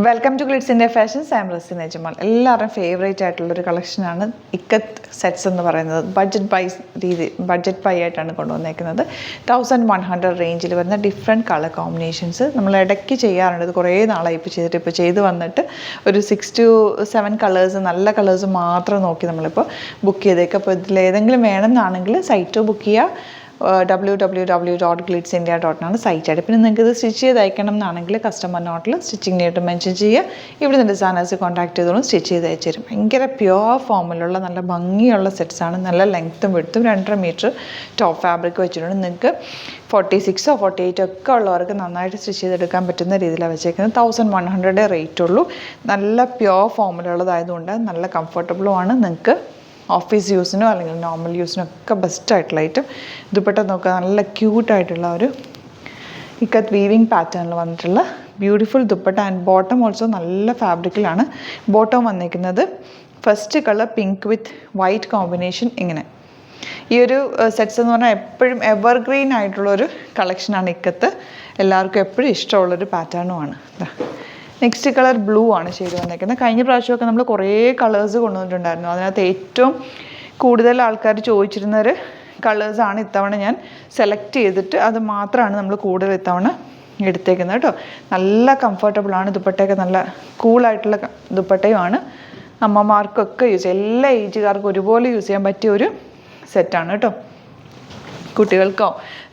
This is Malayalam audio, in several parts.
Welcome to Glitz India fashions. I am Rasina Jamal. എല്ലാവരുടെയും ഫേവറേറ്റ് ആയിട്ടുള്ളൊരു കളക്ഷനാണ് ഇക്കത്ത് സെറ്റ്സ് എന്ന് പറയുന്നത്. ബഡ്ജറ്റ് ബൈ ആയിട്ടാണ് കൊണ്ടുവന്നേക്കുന്നത്. 1100 റേഞ്ചിൽ വരുന്ന ഡിഫറെൻറ്റ് കളർ കോമ്പിനേഷൻസ് നമ്മൾ ഇടയ്ക്ക് ചെയ്യാറുണ്ട്. ഇത് കുറേ നാളായി ഇപ്പോൾ ചെയ്ത് വന്നിട്ട് ഒരു 6 to 7 കളേഴ്സ്, നല്ല കളേഴ്സ് മാത്രം നോക്കി നമ്മളിപ്പോൾ ബുക്ക് ചെയ്തേക്കാം. അപ്പോൾ ഇതിലേതെങ്കിലും വേണമെന്നാണെങ്കിൽ സൈറ്റ് ബുക്ക് ചെയ്യുക. www.glitzindia.com സൈറ്റ് ആയിട്ട്. പിന്നെ നിങ്ങൾക്ക് ഇത് സ്റ്റിച്ച് ചെയ്ത് അയക്കണം എന്നാണെങ്കിൽ കസ്റ്റമർ നോട്ടിൽ സ്റ്റിച്ചിങ് നേരിട്ട് മെൻഷൻ ചെയ്യുക. ഇവിടെ നിന്ന് ഡിസൈനേഴ്സ് കോൺടാക്ട് ചെയ്തോളും, സ്റ്റിച്ച് ചെയ്ത് അയച്ചു തരും. ഭയങ്കര പ്യുവർ ഫോമിലുള്ള നല്ല ഭംഗിയുള്ള സെറ്റ്സാണ്. നല്ല ലെങ്ത്തും വിഡ്ത്തും 2.5 മീറ്റർ ടോപ്പ് ഫാബ്രിക് വെച്ചിട്ടുണ്ട്. നിങ്ങൾക്ക് 46 or 48 ഒക്കെ ഉള്ളവർക്ക് നന്നായിട്ട് സ്റ്റിച്ച് ചെയ്തെടുക്കാൻ പറ്റുന്ന രീതിയിലാണ് വെച്ചേക്കുന്നത്. 1100 റേറ്റ് ഉള്ളൂ. നല്ല പ്യുവർ ഫോമിലുള്ളതായതുകൊണ്ട് നല്ല കംഫർട്ടബിളുമാണ്. നിങ്ങൾക്ക് ഓഫീസ് യൂസിനോ അല്ലെങ്കിൽ നോർമൽ യൂസിനോ ഒക്കെ ബെസ്റ്റായിട്ടുള്ള ഐറ്റം. ദുപ്പട്ട നോക്കുക, നല്ല ക്യൂട്ടായിട്ടുള്ള ഒരു ഇക്കത്ത് വീവിങ് പാറ്റേണിൽ വന്നിട്ടുള്ള beautiful dupatta. And bottom also നല്ല ഫാബ്രിക്കിലാണ് ബോട്ടം വന്നിരിക്കുന്നത്. ഫസ്റ്റ് കളർ പിങ്ക് വിത്ത് വൈറ്റ് കോമ്പിനേഷൻ. ഇങ്ങനെ ഈ ഒരു സെറ്റ്സ് എന്ന് പറഞ്ഞാൽ എപ്പോഴും എവർഗ്രീൻ ആയിട്ടുള്ളൊരു കളക്ഷനാണ് ഇക്കത്ത്. എല്ലാവർക്കും എപ്പോഴും ഇഷ്ടമുള്ളൊരു പാറ്റേണുമാണ്. നെക്സ്റ്റ് കളർ ബ്ലൂ ആണ് ഷെയ്ഡ് വന്നേക്കുന്നത്. കഴിഞ്ഞ പ്രാവശ്യമൊക്കെ നമ്മൾ കുറേ കളേഴ്സ് കൊണ്ടുവന്നിട്ടുണ്ടായിരുന്നു. അതിനകത്ത് ഏറ്റവും കൂടുതൽ ആൾക്കാർ ചോദിച്ചിരുന്നൊരു കളേഴ്സാണ് ഇത്തവണ ഞാൻ സെലക്ട് ചെയ്തിട്ട് അത് മാത്രമാണ് നമ്മൾ കൂടുതൽ ഇത്തവണ എടുത്തേക്കുന്നത് കേട്ടോ. നല്ല കംഫർട്ടബിളാണ്. ദുപ്പട്ടയൊക്കെ നല്ല കൂളായിട്ടുള്ള ദുപ്പട്ടയുമാണ്. അമ്മമാർക്കൊക്കെ യൂസ് ചെയ്യാം, എല്ലാ ഏജുകാർക്കും ഒരുപോലെ യൂസ് ചെയ്യാൻ പറ്റിയ ഒരു സെറ്റാണ് കേട്ടോ. കുട്ടികൾക്കോ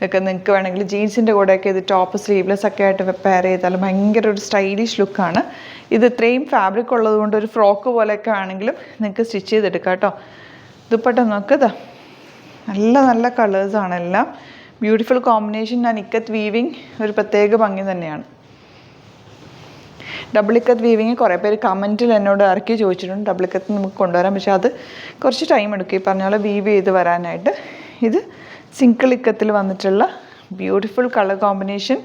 ഒക്കെ നിങ്ങൾക്ക് വേണമെങ്കിൽ ജീൻസിൻ്റെ കൂടെയൊക്കെ ഇത് ടോപ്പ് സ്ലീവ്ലെസ് ഒക്കെ ആയിട്ട് പെയർ ചെയ്താലും ഭയങ്കര ഒരു സ്റ്റൈലിഷ് ലുക്കാണ്. ഇത് ഇത്രയും ഫാബ്രിക് ഉള്ളത് കൊണ്ട് ഒരു ഫ്രോക്ക് പോലെയൊക്കെ ആണെങ്കിലും നിങ്ങൾക്ക് സ്റ്റിച്ച് ചെയ്തെടുക്കാം കേട്ടോ. ദുപ്പട്ട നോക്കുക, നല്ല നല്ല കളേഴ്സാണ് എല്ലാം. Beautiful combination. ഞാൻ ഇക്കത്ത് വീവിങ് ഒരു പ്രത്യേക ഭംഗി തന്നെയാണ്. ഡബിൾ ഇക്കത്ത് വീവിങ് കുറേ പേര് കമൻറ്റിൽ എന്നോട് ഇറക്കി ചോദിച്ചിട്ടുണ്ട്. ഡബിൾ ഇക്കത്ത് നമുക്ക് കൊണ്ടുവരാം, പക്ഷേ അത് കുറച്ച് ടൈം എടുക്കും ഈ പറഞ്ഞ പോലെ വീവ് ചെയ്ത് വരാനായിട്ട്. ഇത് സിംഗിൾ ഇക്കത്തിൽ വന്നിട്ടുള്ള ബ്യൂട്ടിഫുൾ കളർ കോമ്പിനേഷൻ.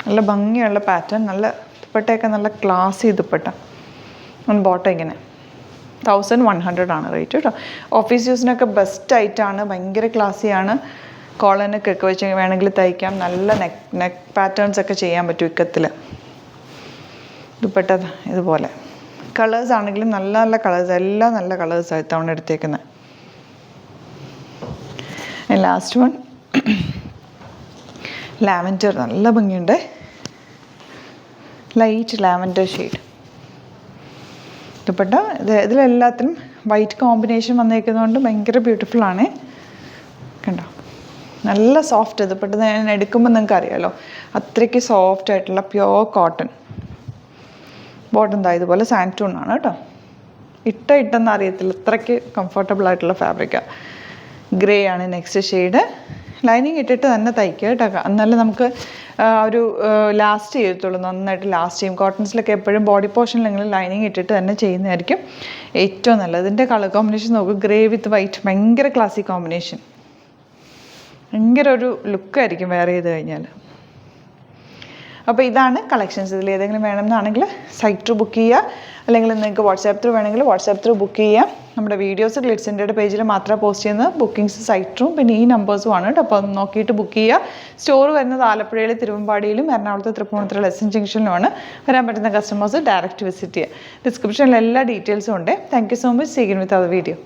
നല്ല ഭംഗിയുള്ള പാറ്റേൺ, നല്ല ദുപ്പട്ടയൊക്കെ നല്ല ക്ലാസി ദുപ്പട്ട. ബോട്ടം ഇങ്ങനെ 1100 ആണ് റേറ്റ് കേട്ടോ. ഓഫീസ് യൂസിനൊക്കെ ബെസ്റ്റ് ആയിട്ടാണ്, ഭയങ്കര ക്ലാസ്സിയാണ്. കോളനൊക്കെ വെച്ച് വേണമെങ്കിൽ തയ്ക്കാം. നല്ല നെക്ക് പാറ്റേൺസ് ഒക്കെ ചെയ്യാൻ പറ്റും ഇക്കത്തിൽ. ദുപ്പട്ട ഇതുപോലെ കളേഴ്സ് ആണെങ്കിലും നല്ല നല്ല കളേഴ്സ്, എല്ലാം നല്ല കളേഴ്സാണ് ഇത്തവണ എടുത്തേക്കുന്നത്. Last one lavender. നല്ല ഭംഗിയുണ്ട്, ലൈറ്റ് ലാവൻഡർ ഷെയ്ഡ് ദുപ്പട്ട. ഇതിലെല്ലാത്തിനും വൈറ്റ് കോമ്പിനേഷൻ വന്നേക്കുന്നതുകൊണ്ട് ഭയങ്കര ബ്യൂട്ടിഫുള്ളാണ്. കണ്ടോ, നല്ല സോഫ്റ്റ് ദുപ്പട്ട. ഞാൻ എടുക്കുമ്പോൾ നിങ്ങൾക്ക് അറിയാമല്ലോ, അത്രയ്ക്ക് സോഫ്റ്റ് ആയിട്ടുള്ള പ്യുവർ കോട്ടൺ. ബോട്ടം ദാ ഇതുപോലെ സാൻറ്റൂൺ ആണ് കേട്ടോ. ഇട്ടെന്ന് അറിയത്തില്ല, അത്രയ്ക്ക് കംഫർട്ടബിൾ ആയിട്ടുള്ള ഫാബ്രിക്കാണ്. ഗ്രേ ആണ് നെക്സ്റ്റ് ഷെയ്ഡ്. ലൈനിങ് ഇട്ടിട്ട് തന്നെ തയ്ക്കുക കേട്ടോ, എന്നാലും നമുക്ക് ഒരു ലാസ്റ്റ് ചെയ്യത്തുള്ളൂ, നന്നായിട്ട് ലാസ്റ്റ് ചെയ്യും. കോട്ടൺസിലൊക്കെ എപ്പോഴും ബോഡി പോർഷനിലെങ്കിലും ലൈനിങ് ഇട്ടിട്ട് തന്നെ ചെയ്യുന്നതായിരിക്കും ഏറ്റവും നല്ലത്. ഇതിൻ്റെ കളർ കോമ്പിനേഷൻ നോക്കുക, ഗ്രേ വിത്ത് വൈറ്റ്. ഭയങ്കര ക്ലാസിക് കോമ്പിനേഷൻ, ഭയങ്കര ഒരു ലുക്കായിരിക്കും വെയർ ചെയ്ത് കഴിഞ്ഞാൽ. അപ്പോൾ ഇതാണ് കളക്ഷൻസ്. ഇതിൽ ഏതെങ്കിലും വേണമെന്നാണെങ്കിൽ സൈറ്റ് ത്രൂ ബുക്ക് ചെയ്യുക, അല്ലെങ്കിൽ നിങ്ങൾക്ക് വാട്സാപ്പ് ത്രൂ വേണമെങ്കിൽ വാട്സാപ്പ് ത്രൂ ബുക്ക് ചെയ്യാം. നമ്മുടെ വീഡിയോസ് ഗ്ലിറ്റ്സ് ഇന്ത്യയുടെ പേജിൽ മാത്രമേ പോസ്റ്റ് ചെയ്യുന്നത്. ബുക്കിംഗ്സ് സൈറ്റ് ത്രൂ, പിന്നെ ഈ നമ്പേഴ്സുമാണ് കേട്ടോ. അപ്പോൾ നോക്കിയിട്ട് ബുക്ക് ചെയ്യുക. സ്റ്റോർ വരുന്നത് ആലപ്പുഴയിൽ, തിരുവമ്പാടിയിലും എറണാകുളത്ത് തൃപ്പൂണിത്തുറ എസ് എൻ ജംഗ്ഷനിലുമാണ്. വരാൻ പറ്റുന്ന കസ്റ്റമേഴ്സ് ഡയറക്റ്റ് വിസിറ്റ് ചെയ്യുക. ഡിസ്ക്രിപ്ഷനിൽ എല്ലാ ഡീറ്റെയിൽസും ഉണ്ട്. Thank you so much. See you with our video.